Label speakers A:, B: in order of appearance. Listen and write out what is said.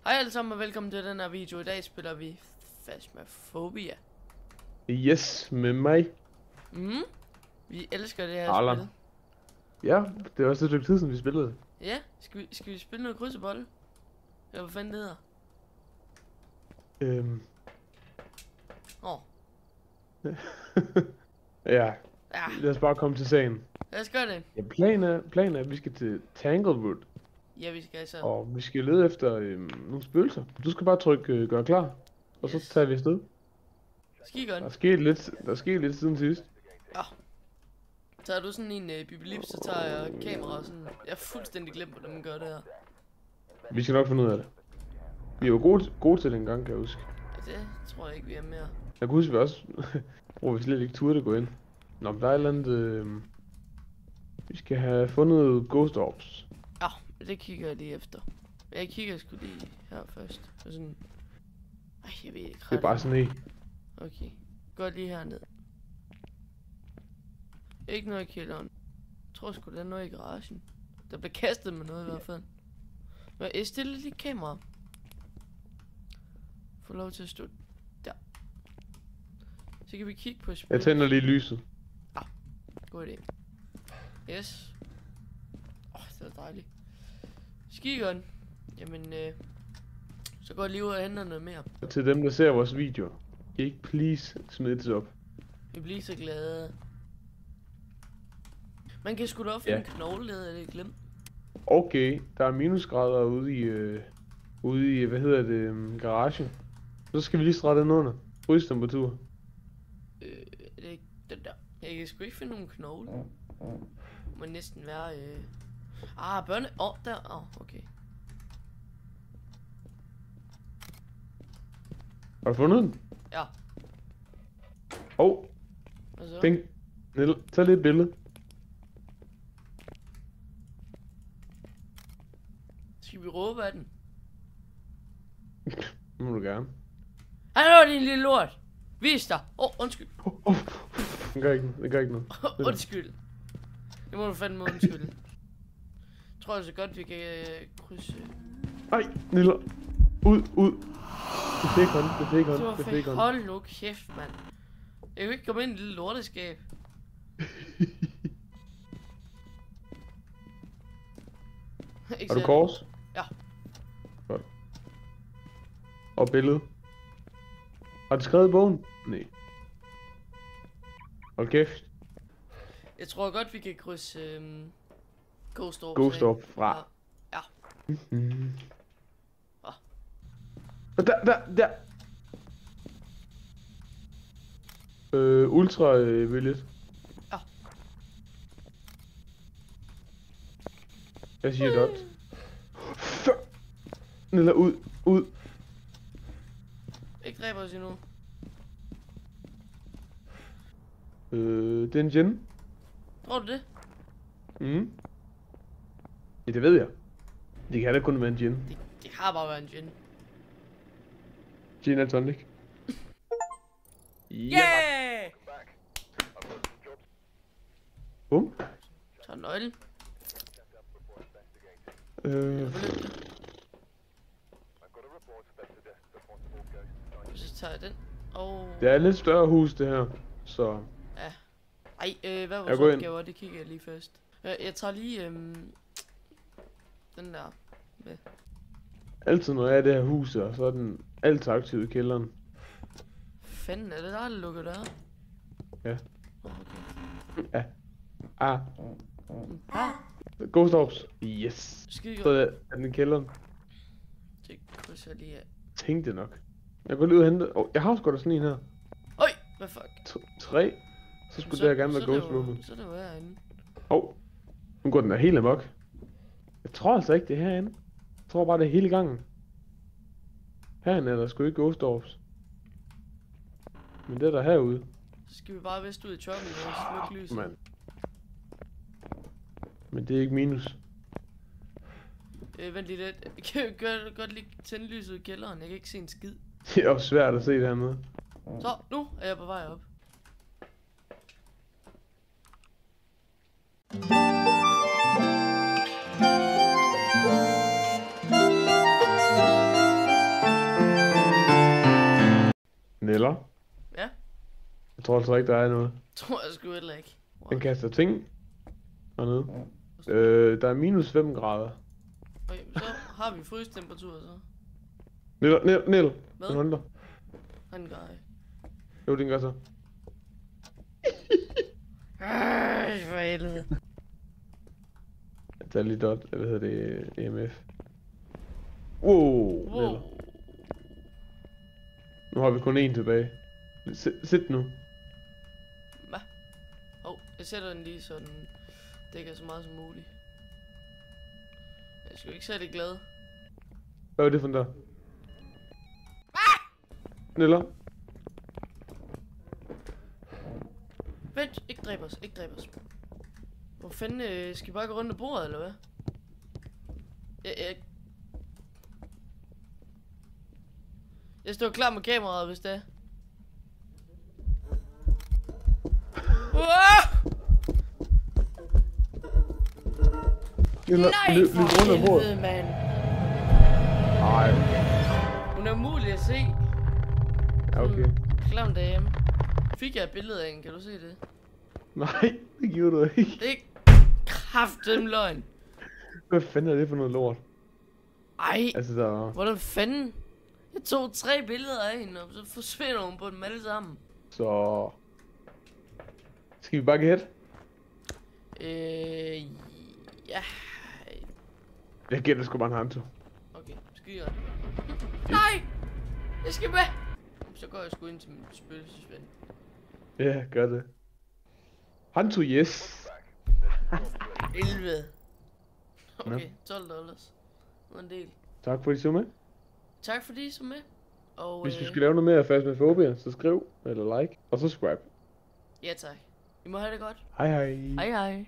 A: Hej alle sammen og velkommen til den her video. I dag spiller vi Phasmophobia.
B: Yes, med mig.
A: Vi elsker det her
B: Arlan.
A: spil.
B: Ja, det er også et stykke tid siden vi spillede.
A: Ja, skal vi spille noget krydsebold? Eller hvad fanden det hedder?
B: Ja,
A: Ja,
B: lad os bare komme til sagen.
A: lad os gøre det.
B: Ja, planen er, at vi skal til Tanglewood,
A: Ja, vi skal så.
B: og vi skal lede efter nogle spøgelser. Du skal bare trykke gør klar, og så
A: Yes.
B: tager vi afsted.
A: Skigeren.
B: Der er sket lidt siden sidst.
A: Ja. Tager du sådan en bibelip, så tager jeg kamera og sådan. Jeg er fuldstændig glemt, hvordan man gør det her.
B: Vi skal nok finde ud af det. Vi var gode til det en gang, kan jeg huske.
A: Ja, det tror jeg ikke, vi er mere.
B: Jeg kan huske, vi også hvor vi slet ikke turde gå ind. Nå, men der er et eller andet... Vi skal have fundet Ghost Orbs.
A: Ja, det kigger jeg lige efter. Jeg kigger sgu lige her først. Og sådan. Ej, jeg ved ikke.
B: Det er bare sådan en.
A: Okay. Gå lige herned. Ikke noget i kælderen. Jeg tror sgu, der er noget i garagen. Der blev kastet med noget i hvert fald. Men jeg stiller lige kamera. Få lov til at stå der. Så kan vi kigge på spil.
B: Jeg tænder lige lyset.
A: God idé. Yes. Det var dejligt. Skigeren. Jamen, så går jeg lige ud og henter noget mere.
B: Og til dem, der ser vores video, kan I ikke please smide det op?
A: Vi bliver så glade. Man kan sgu da også finde en knogle, det er glemt.
B: Okay, der er minusgrader ude i hvad hedder det, garagen. Så skal vi lige strege den under. Frystemperatur.
A: Er det ikke den der? Jeg kan sgu ikke finde nogen knogle. Må næsten være, børne... der. Okay.
B: Har du fundet den?
A: Ja. Hvad så?
B: Pink. Tag lige et billede.
A: Skal vi råbe af den?
B: Det må du gerne.
A: Hallo, din lille lort! Vis dig! Undskyld.
B: Den gør ikke noget.
A: Undskyld. Det må du fandme undskylde. Jeg tror altså godt, vi kan krydse...
B: Ej, Nilla. Ud. Det fik hånd.
A: Hold nu kæft, mand. Jeg kan ikke komme ind i det lille lorteskab.
B: Har du kors?
A: Ja.
B: Godt. Og billede. Har du skrevet i bogen? Nej. Hold kæft.
A: Jeg tror godt, vi kan krydse Ghost Orb.
B: Ghost Orb fra.
A: Ja.
B: Der. Ultraviolet.
A: Ja.
B: Jeg siger dot. Nilla, ud.
A: Ikke dræber os endnu.
B: Det er en gin.
A: Tror du det?
B: Ja, det ved jeg. Det kan da kun være en gin.
A: Det har bare været en gin.
B: Gin and tonic.
A: Yeah!
B: Bum.
A: Så er nøglen. Så tager jeg den.
B: Det er et lidt større hus det her, så...
A: Ja. Ej, hvad var
B: Jeg
A: vores
B: går
A: opgaver? Det kigger jeg lige først. Jeg tager lige den der med.
B: Altid når jeg er i det her hus her, så er den altid aktiv i kælderen.
A: Fanden, er det der lukket der?
B: Ja.
A: Okay.
B: Ja.
A: Ah,
B: Ghost Orbs. Yes.
A: skide
B: Så
A: godt.
B: er den i kælderen.
A: Det krydser jeg lige af.
B: Tænkte det nok. Jeg går lige ud og hente... Jeg har sgu da sådan en her.
A: Øj, hvad fuck?
B: 3. Så skulle det her gerne være Ghost Room.
A: Så er det jo herinde.
B: Nu går den der helt amok. Jeg tror altså ikke det er herinde. Jeg tror bare det er hele gangen. Herinde er der sgu ikke Ghost Orbs. Men det er der herude.
A: Så skal vi bare vist ud i choppen og slukke lyset.
B: Mand. Men det er ikke minus.
A: Vent lige lidt. Kan jeg godt lige tænde lyset i kælderen? Jeg kan ikke se en skid.
B: Det er også svært at se dernede.
A: Så, nu er jeg på vej op.
B: Eller?
A: Ja.
B: Jeg tror altså ikke, der er noget.
A: Tror jeg sgu heller ikke.
B: Den kaster ting hernede. Der er minus 5 grader.
A: Okay, så har vi frystemperatur så.
B: Niel.
A: Hvad?
B: Den hunter.
A: Han gør ikke.
B: Jo, den gør så.
A: Ej, for helvede.
B: Jeg tager lige dot, eller hvad hedder det, EMF. Wow, Niel. Nu har vi kun én tilbage. Sit nu.
A: Hvad? Jeg sætter den lige så den dækker så meget som muligt. Jeg skal jo ikke særlig glad.
B: Hvad er det for en der? Niller.
A: Vent, ikke dræb os, ikke dræb os. Hvor fanden, skal vi bare gå rundt om bordet, eller hvad? Jeg står klar med kameraet, hvis det er. Nej, for helvede, mand.
B: Nej.
A: Hun er umulig at se.
B: Ja, okay.
A: Klam dame. Fik jeg et billede af hende, kan du se det?
B: Nej, det giver du ikke.
A: Det er kraftedeme løgn.
B: Hvad fanden er det for noget lort?
A: Ej,
B: Altså der...
A: hvordan fanden? Jeg tog 3 billeder af hende, og så forsvinder hun på dem alle sammen.
B: Så... Skal vi bare gætte?
A: Ja.
B: Jeg gætter sgu bare en hantu.
A: Okay, skide godt. Nej! Jeg skal med! Så går jeg sgu ind til min spøgelsesven.
B: Ja, gør det. Hantu, yes.
A: 11. Okay, $12. Det var en del.
B: Tak fordi I så med.
A: Tak fordi I så med. Og,
B: Hvis vi skal lave noget mere af Phasmophobia, så skriv, eller like, og subscribe.
A: Ja tak. I må have det godt.
B: Hej hej.
A: Hej hej.